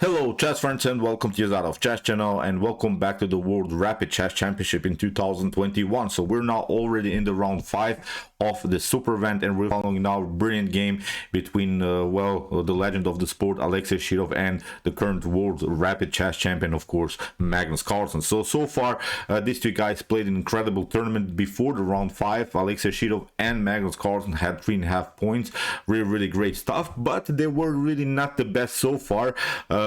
Hello chess friends and welcome to the Art of Chess channel and welcome back to the World Rapid Chess Championship in 2021. So we're now already in the round 5 of the super event and we're following now a brilliant game between the legend of the sport Alexei Shirov and the current World Rapid Chess champion, of course, Magnus Carlsen. So far these two guys played an incredible tournament before the round 5. Alexei Shirov and Magnus Carlsen had 3.5 points. Really great stuff, but they were really not the best so far.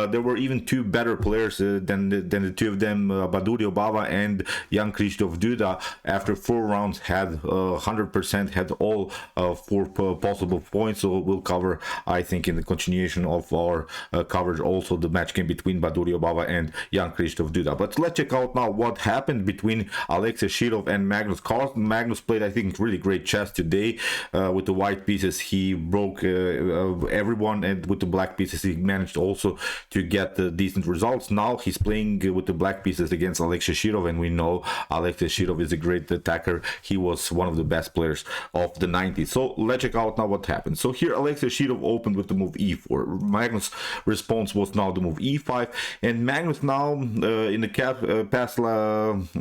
There were even two better players than the two of them, Ba4 Nf6 and Jan Krzysztof Duda. After 4 rounds had 100%, had all 4 possible points. So we'll cover, I think, in the continuation of our coverage also the match game between Ba4 Nf6 and Jan Krzysztof Duda. But let's check out now what happened between Alexei Shirov and Magnus Carlsen. Magnus played, I think, really great chess today. With the white pieces he broke everyone, and with the black pieces he managed also to get decent results. Now he's playing with the black pieces against Alexei Shirov, and we know Alexei Shirov is a great attacker. He was one of the best players of the 90s. So let's check out now what happened. So here Alexei Shirov opened with the move e4. Magnus' response was now the move e5, and Magnus now in the past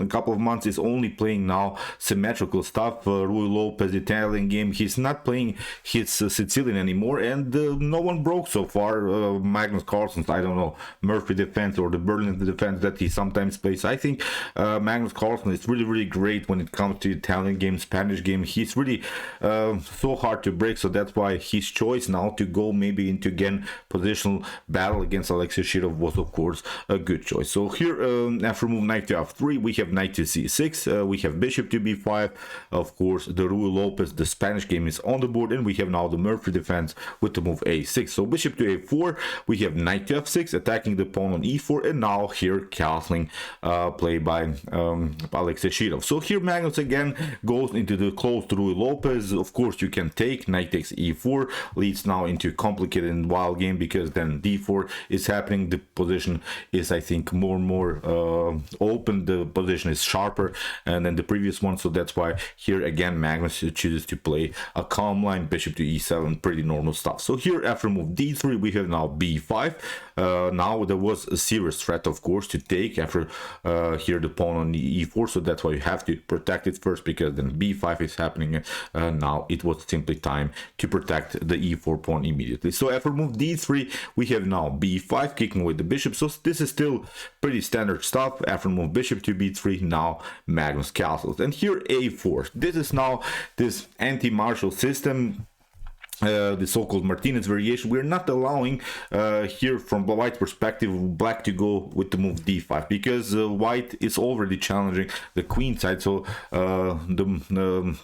couple of months is only playing now symmetrical stuff. Ruy Lopez Italian game, he's not playing his Sicilian anymore, and no one broke so far. Magnus Carlsen's, I don't know, Murphy defense or the Berlin defense that he sometimes plays. I think Magnus Carlsen is really great when it comes to Italian game, Spanish game. He's really so hard to break, so that's why his choice now to go maybe into again positional battle against Alexei Shirov was of course a good choice. So here after move knight to f3 we have knight to c6, we have bishop to b5, of course the Ruy Lopez, the Spanish game is on the board, and we have now the Murphy defense with the move a6. So bishop to a4, we have knight to f6 attacking the pawn on e4, and now here castling play by Alexei Shirov. So here Magnus again goes into the close to Ruy Lopez. Of course you can take, knight takes e4, leads now into complicated and wild game because then d4 is happening. The position is, I think, more and more open, the position is sharper than the previous one, so that's why here again Magnus chooses to play a calm line, bishop to e7, pretty normal stuff. So here after move d3 we have now b5. Now there was a serious threat, of course, to take after here the pawn on the e4, so that's why you have to protect it first, because then b5 is happening. Now it was simply time to protect the e4 pawn immediately. So after move d3 we have now b5, kicking away the bishop. So this is still pretty standard stuff. After move bishop to b3, now Magnus castles, and here a4. This is now this anti-Marshall system, the so-called Martinez variation. We're not allowing here from the white perspective black to go with the move d5, because white is already challenging the queen side. So the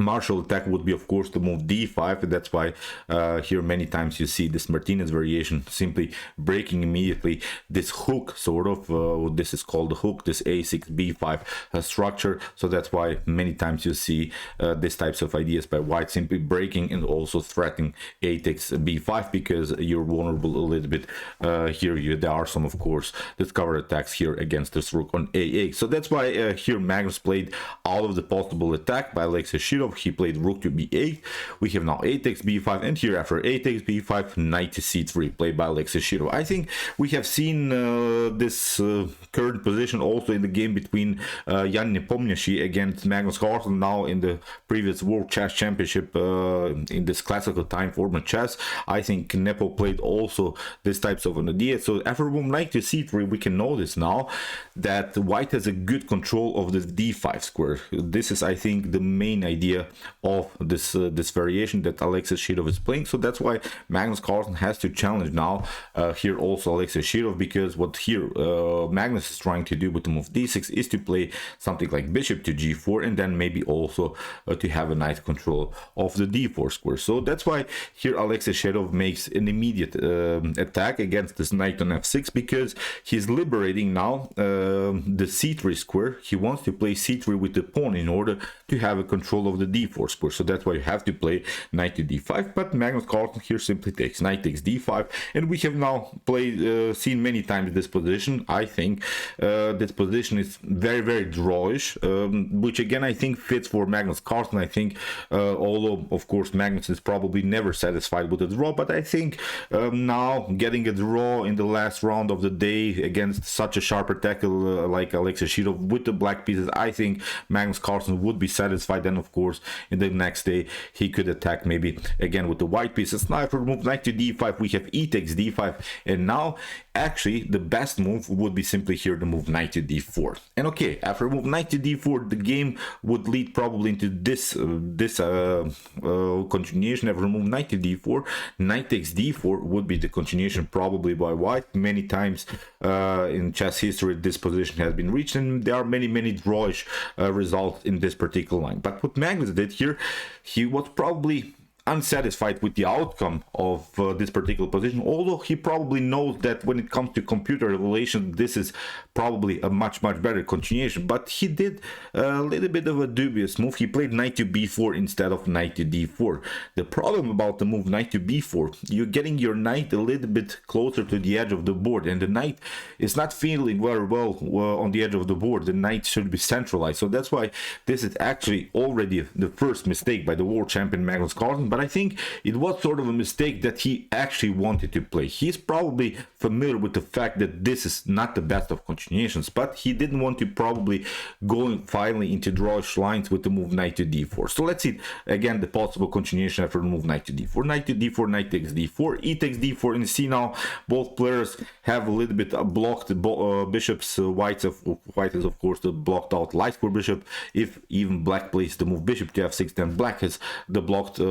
Marshall attack would be, of course, the move d5. That's why here many times you see this Martinez variation simply breaking immediately this hook, sort of. This is called the hook, this a6 b5 structure. So that's why many times you see these types of ideas by white simply breaking and also threatening a takes b5, because you're vulnerable a little bit. Here there are some, of course, discovered attacks here against this rook on a8. So that's why here Magnus played all of the possible attack by Alexei Shirov. He played rook to b8. We have now a takes b5, and here after a takes b5, knight to c3 played by Alexei Shirov. I think we have seen this current position also in the game between Jan Nepomniachtchi against Magnus Carlsen, now in the previous World Chess Championship in this classical time format chess. I think Nepo played also this types of an idea. So after knight to c3 we can notice now that white has a good control of the d5 square. This is, I think, the main idea of this variation that Alexei Shirov is playing. So that's why Magnus Carlsen has to challenge now here also Alexei Shirov, because what here Magnus is trying to do with the move d6 is to play something like bishop to g4, and then maybe also to have a nice control of the d4 square. So that's why here Alexei Shirov makes an immediate attack against this knight on f6, because he's liberating now the c3 square. He wants to play c3 with the pawn in order to have a control of the d4 square, so that's why you have to play knight to d5. But Magnus Carlsen here simply takes knight takes d5, and we have now played seen many times this position. I think this position is very drawish, which again I think fits for Magnus Carlsen. I think although of course Magnus is probably never satisfied with a draw, but I think now getting a draw in the last round of the day against such a sharp attacker like Alexei Shirov with the black pieces, I think Magnus Carlsen would be satisfied. Then of course in the next day he could attack maybe again with the white pieces. Now if we move knight to d5, we have e takes d5, and now actually the best move would be simply here to move knight to d4. And okay, after move knight to d4, the game would lead probably into this continuation. After move knight to d4, knight takes d4 would be the continuation probably by white. Many times in chess history this position has been reached, and there are many drawish results in this particular line. But what Magnus did here, he was probably unsatisfied with the outcome of this particular position, although he probably knows that when it comes to computer relations this is probably a much better continuation. But he did a little bit of a dubious move. He played knight to b4 instead of knight to d4. The problem about the move knight to b4, you're getting your knight a little bit closer to the edge of the board, and the knight is not feeling very well on the edge of the board. The knight should be centralized, so that's why this is actually already the first mistake by the world champion Magnus Carlsen. But I think it was sort of a mistake that he actually wanted to play. He's probably familiar with the fact that this is not the best of continuations, but he didn't want to probably go finally into drawish lines with the move knight to d4. So let's see again the possible continuation after the move knight to d4. Knight to d4, knight takes d4, e takes d4, and you see now both players have a little bit blocked bishops. White is of course the blocked out light square bishop. If even black plays the move bishop to f6, then black has the blocked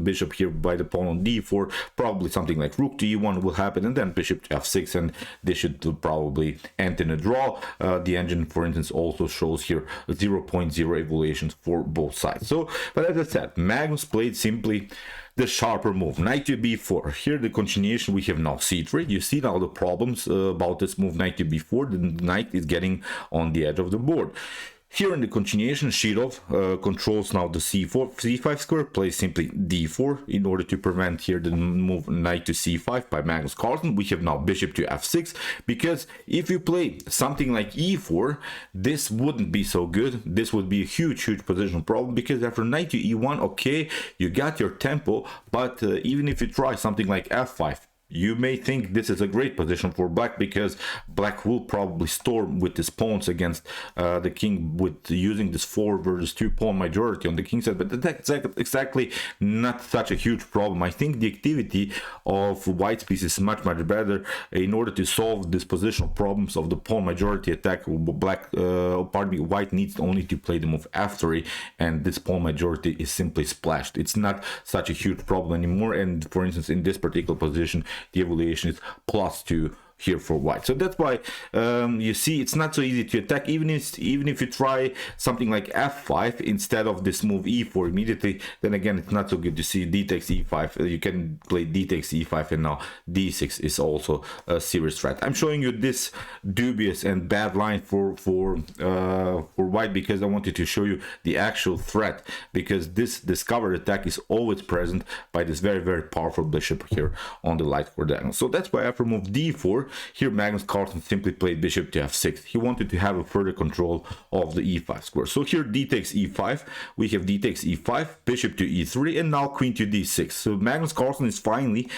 bishop here by the pawn on d4. Probably something like rook to e1 will happen, and then bishop to f6, and this should probably end in a draw. The engine, for instance, also shows here 0.0 evaluations for both sides. So, but as I said, Magnus played simply the sharper move, knight to b4. Here the continuation, we have now c3. You see now the problems about this move knight to b4. The knight is getting on the edge of the board. Here in the continuation, Shirov controls now the c5 square, plays simply d4 in order to prevent here the move knight to c5 by Magnus Carlsen. We have now bishop to f6, because if you play something like e4, this wouldn't be so good. This would be a huge positional problem, because after knight to e1, okay, you got your tempo, but even if you try something like f5, you may think this is a great position for black, because black will probably storm with his pawns against the king with using this 4 versus 2 pawn majority on the king side. But that's exactly not such a huge problem. I think the activity of white's piece is much better in order to solve this positional problems of the pawn majority attack. White needs only to play the move f3, and this pawn majority is simply splashed. It's not such a huge problem anymore. And for instance, in this particular position, the evaluation is +2 here for white. So that's why you see it's not so easy to attack. Even if you try something like f5 instead of this move e4 immediately, then again it's not so good. You see d takes e5, you can play d takes e5, and now d6 is also a serious threat. I'm showing you this dubious and bad line for white because I wanted to show you the actual threat, because this discovered attack is always present by this very powerful bishop here on the light square diagonal. So that's why after move d4, here Magnus Carlsen simply played bishop to f6. He wanted to have a further control of the e5 square. So here d takes e5, we have d takes e5, bishop to e3, and now queen to d6. So Magnus Carlsen is finally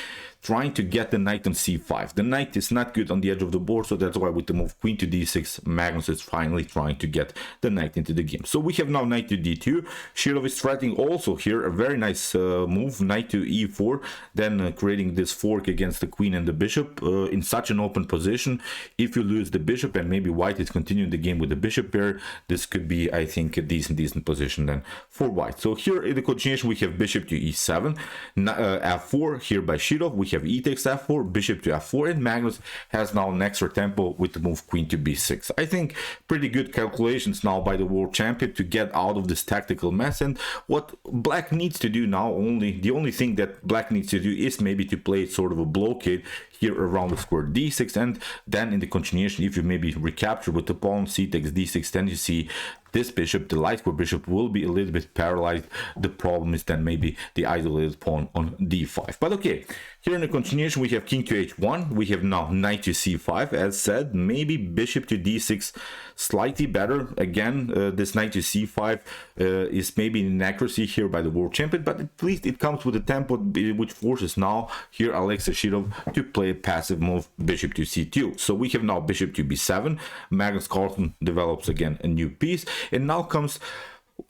trying to get the knight on c5. The knight is not good on the edge of the board, so that's why with the move queen to d6, Magnus is finally trying to get the knight into the game. So we have now knight to d2. Shirov is threatening also here a very nice move, knight to e4, then creating this fork against the queen and the bishop in such an open position. If you lose the bishop and maybe white is continuing the game with the bishop pair, this could be, I think, a decent position then for white. So here in the continuation, we have bishop to e7, f4 here by Shirov. We have e takes f4, bishop to f4, and Magnus has now an extra tempo with the move queen to b6. I think pretty good calculations now by the world champion to get out of this tactical mess. And what black needs to do now, the only thing that black needs to do is maybe to play sort of a blockade here around the square d6, and then in the continuation, if you maybe recapture with the pawn c takes d6, then you see this bishop, the light square bishop, will be a little bit paralyzed. The problem is then maybe the isolated pawn on d5. But okay, here in the continuation we have king to h1, we have now knight to c5. As said, maybe bishop to d6 slightly better. Again, this knight to c5 is maybe an inaccuracy here by the world champion, but at least it comes with a tempo which forces now here Alexei Shirov to play a passive move, bishop to c2. So we have now bishop to b7. Magnus Carlsen develops again a new piece, and now comes,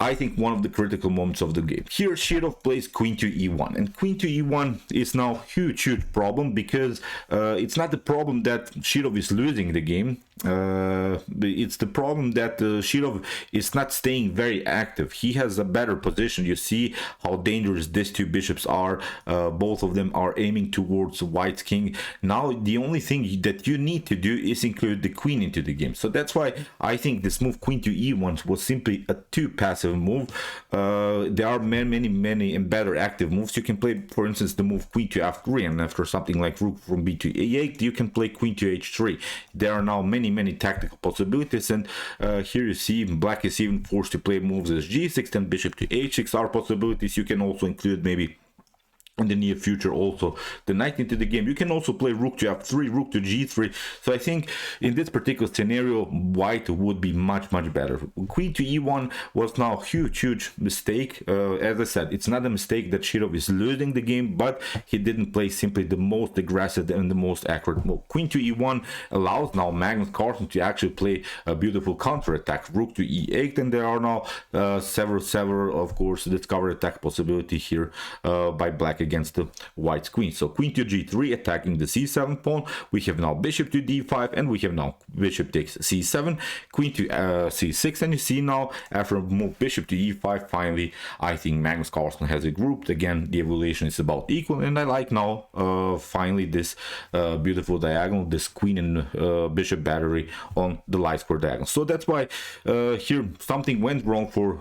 I think, one of the critical moments of the game. Here Shirov plays queen to e1, and queen to e1 is now huge problem, because it's not the problem that Shirov is losing the game. It's the problem that Shirov is not staying very active. He has a better position. You see how dangerous these two bishops are. Both of them are aiming towards white's king. Now the only thing that you need to do is include the queen into the game. So that's why I think this move queen to e1 was simply a too passive move. There are many and better active moves. You can play, for instance, the move queen to f3, and after something like rook from b to a8, you can play queen to h3. There are now many tactical possibilities, and here you see black is even forced to play moves as g6 and bishop to h6 are possibilities. You can also include maybe in the near future also the knight into the game. You can also play rook to f3, rook to g3. So I think in this particular scenario white would be much better. Queen to e1 was now huge mistake. As I said, it's not a mistake that Shirov is losing the game, but he didn't play simply the most aggressive and the most accurate move. Queen to e1 allows now Magnus Carlsen to actually play a beautiful counter attack, rook to e8, and there are now several of course discovered attack possibility here by black against the white's queen. So queen to g3 attacking the c7 pawn. We have now bishop to d5, and we have now bishop takes c7, queen to c6, and you see now after move bishop to e5, finally I think Magnus Carlsen has it grouped. Again, the evaluation is about equal, and I like now finally this beautiful diagonal, this queen and bishop battery on the light square diagonal. So that's why here something went wrong for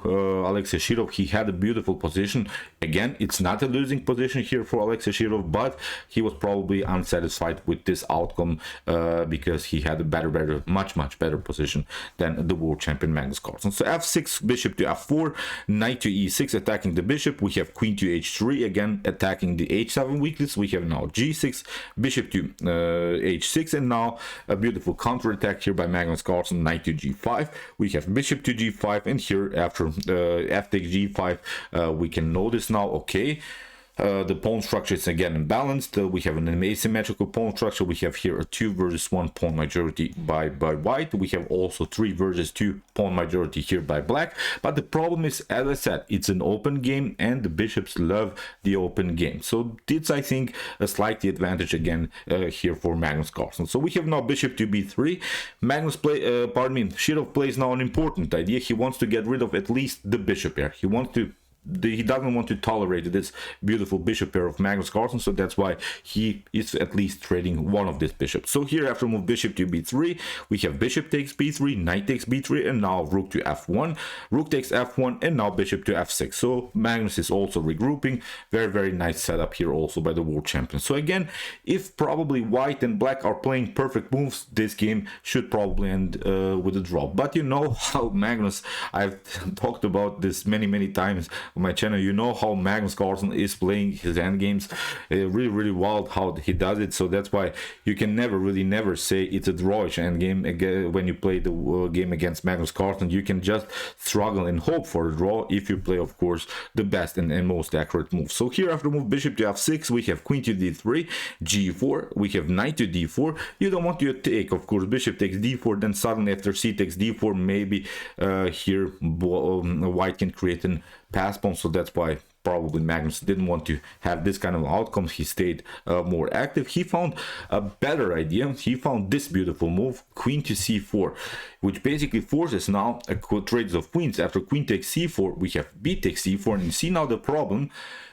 Alexei Shirov. He had a beautiful position. Again, it's not a losing position here for Alexei Shirov, but he was probably unsatisfied with this outcome because he had a much better position than the world champion Magnus Carlsen. So f6, bishop to f4, knight to e6 attacking the bishop. We have queen to h3 again attacking the h7 weakness. We have now g6, bishop to h6, and now a beautiful counter attack here by Magnus Carlsen, knight to g5. We have bishop to g5, and here after f takes g5 we can notice now, okay, the pawn structure is again imbalanced. We have an asymmetrical pawn structure. We have here a 2 versus 1 pawn majority by white. We have also 3 versus 2 pawn majority here by black. But the problem is, as I said, it's an open game, and the bishops love the open game. So it's, I think, a slightly advantage again here for Magnus Carlsen. So we have now bishop to b3. Shirov plays now an important idea. He wants to get rid of at least the bishop here. He doesn't want to tolerate this beautiful bishop pair of Magnus Carlsen, so that's why he is at least trading one of these bishops. So here after move bishop to b3, we have bishop takes b3, knight takes b3, and now rook to f1, rook takes f1, and now bishop to f6. So Magnus is also regrouping. Very nice setup here also by the world champion. So again, if probably white and black are playing perfect moves, this game should probably end with a draw. But you know how Magnus, I've talked about this many times on my channel, you know how Magnus Carlsen is playing his end games. Really wild how he does it. So that's why you can never say it's a drawish end game when you play the game against Magnus Carlsen. You can just struggle and hope for a draw if you play, of course, the best and most accurate move. So here after move bishop to f6, we have queen to d3, g4, we have knight to d4. You don't want to take, of course, bishop takes d4, then suddenly after c takes d4, maybe here white can create an pass pawn. So that's why probably Magnus didn't want to have this kind of outcomes. He stayed more active. He found a better idea. He found this beautiful move, queen to c4, which basically forces now a trades of queens. After queen takes c4, we have b takes c4, and you see now the problem.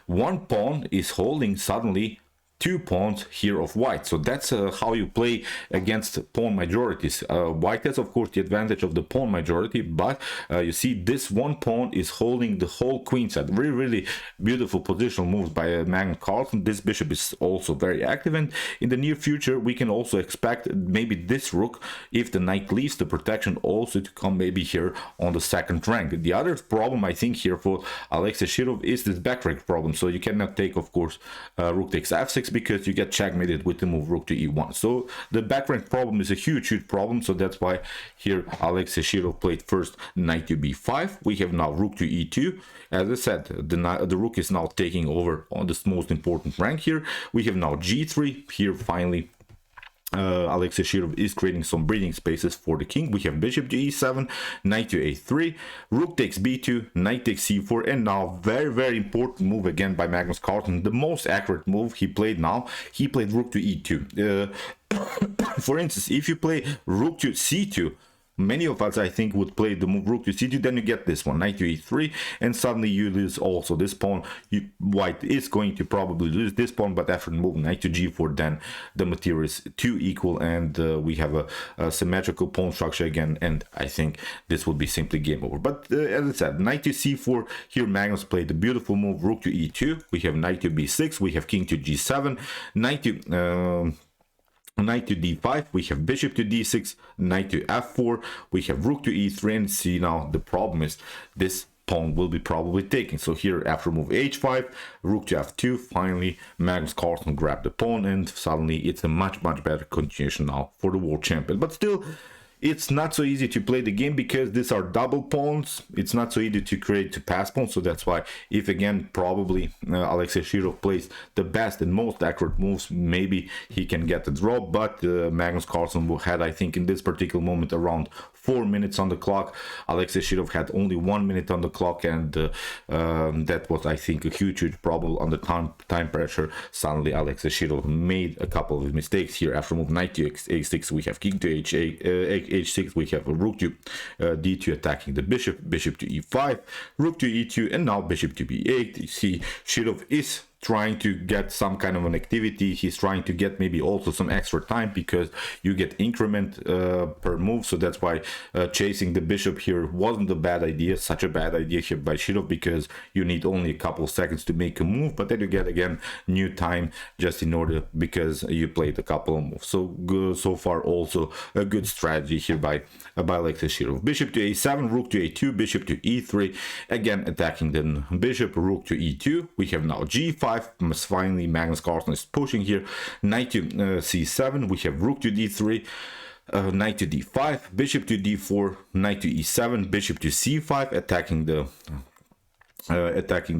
One pawn is holding suddenly 2 pawns here of white. So that's how you play against pawn majorities. White has of course the advantage of the pawn majority, but you see this one pawn is holding the whole queen side. Really beautiful positional moves by Magnus Carlsen. This bishop is also very active, and in the near future we can also expect maybe this rook, if the knight leaves the protection, also to come maybe here on the second rank. The other problem I think here for Alexei Shirov is this back rank problem. So you cannot take of course rook takes f6 because you get checkmated with the move rook to e1. So the back rank problem is a huge problem. So that's why here Alexei Shirov played first knight to b5. We have now rook to e2. As I said, the rook is now taking over on this most important rank here. We have now g3 here. Finally Alexei Shirov is creating some breathing spaces for the king. We have bishop to e7, knight to a3, rook takes b2, knight takes c4, and now very important move again by Magnus Carlsen. The most accurate move he played now. He played rook to e2. For instance, if you play rook to c2, many of us I think would play the move rook to c2, then you get this one, knight to e3, and suddenly you lose also this pawn. White is going to probably lose this pawn, but after the move knight to g4, then the material is too equal, and we have a symmetrical pawn structure again, and I think this would be simply game over. But as I said, knight to c4, here Magnus played the beautiful move rook to e2. We have knight to b6, we have king to g7, knight to d5, we have bishop to d6, knight to f4, we have rook to e3, and see now the problem is this pawn will be probably taken. So here after move h5, rook to f2, finally Magnus Carlsen grabbed the pawn, and suddenly it's a much better continuation now for the world champion. But still, it's not so easy to play the game because these are double pawns. It's not so easy to pass pawns. So that's why, if again probably Alexei Shirov plays the best and most accurate moves, maybe he can get the draw. But Magnus Carlsen had, I think, in this particular moment around 4 minutes on the clock. Alexei Shirov had only 1 minute on the clock, and that was, I think, a huge problem on the time pressure. Suddenly Alexei Shirov made a couple of mistakes here. After move knight to a6, we have king to h6, we have a rook to d2 attacking the bishop to e5, rook to e2, and now bishop to b8. You see Shirov is trying to get some kind of an activity. He's trying to get maybe also some extra time because you get increment per move. So that's why chasing the bishop here wasn't a bad idea, such a bad idea here by Shirov, because you need only a couple of seconds to make a move, but then you get again new time just in order because you played a couple of moves. So good, so far also a good strategy here by Alexei Shirov. Bishop to a7, rook to a2, bishop to e3, again attacking the bishop, rook to e2. We have now g5. Finally Magnus Carlsen is pushing here, knight to c7, we have rook to d3, knight to d5, bishop to d4, knight to e7, bishop to c5, attacking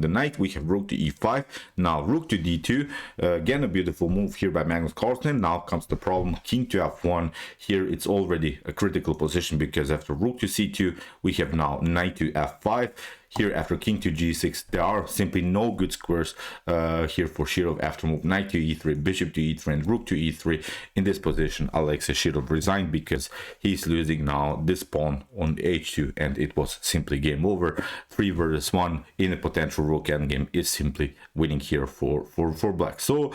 the knight. We have rook to e5, now rook to d2, again a beautiful move here by Magnus Carlsen. Now comes the problem, king to f1. Here it's already a critical position because after rook to c2 we have now knight to f5. Here after king to g6, there are simply no good squares here for Shirov. After move knight to e3, bishop to e3, and rook to e3. In this position, Alexei Shirov resigned because he's losing now this pawn on h2, and it was simply game over. 3 versus 1 in a potential rook endgame is simply winning here for black. So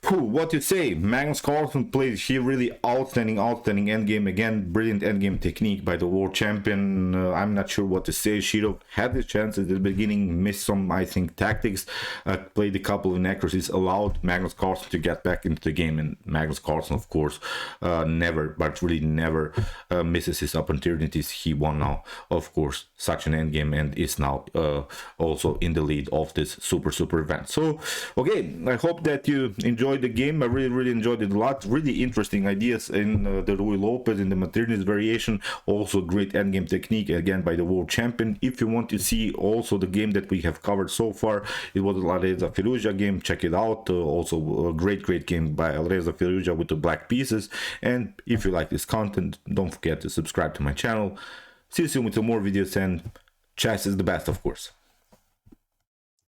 what you say? Magnus Carlsen played here really outstanding endgame. Again, brilliant endgame technique by the world champion. I'm not sure what to say. Shirov had the chance at the beginning, missed some, I think, tactics, played a couple of inaccuracies, allowed Magnus Carlsen to get back into the game, and Magnus Carlsen, of course, never misses his opportunities. He won now, of course, such an endgame, and is now also in the lead of this super event. So, okay, I hope that you enjoyed the game. I really enjoyed it a lot. Really interesting ideas in the Ruy Lopez in the Martinez variation. Also great endgame technique again by the world champion. If you want to see also the game that we have covered so far, it was Alreza Firouzja game. Check it out. Also a great game by Alreza Firouzja with the black pieces. And if you like this content, don't forget to subscribe to my channel. See you soon with some more videos, and chess is the best, of course.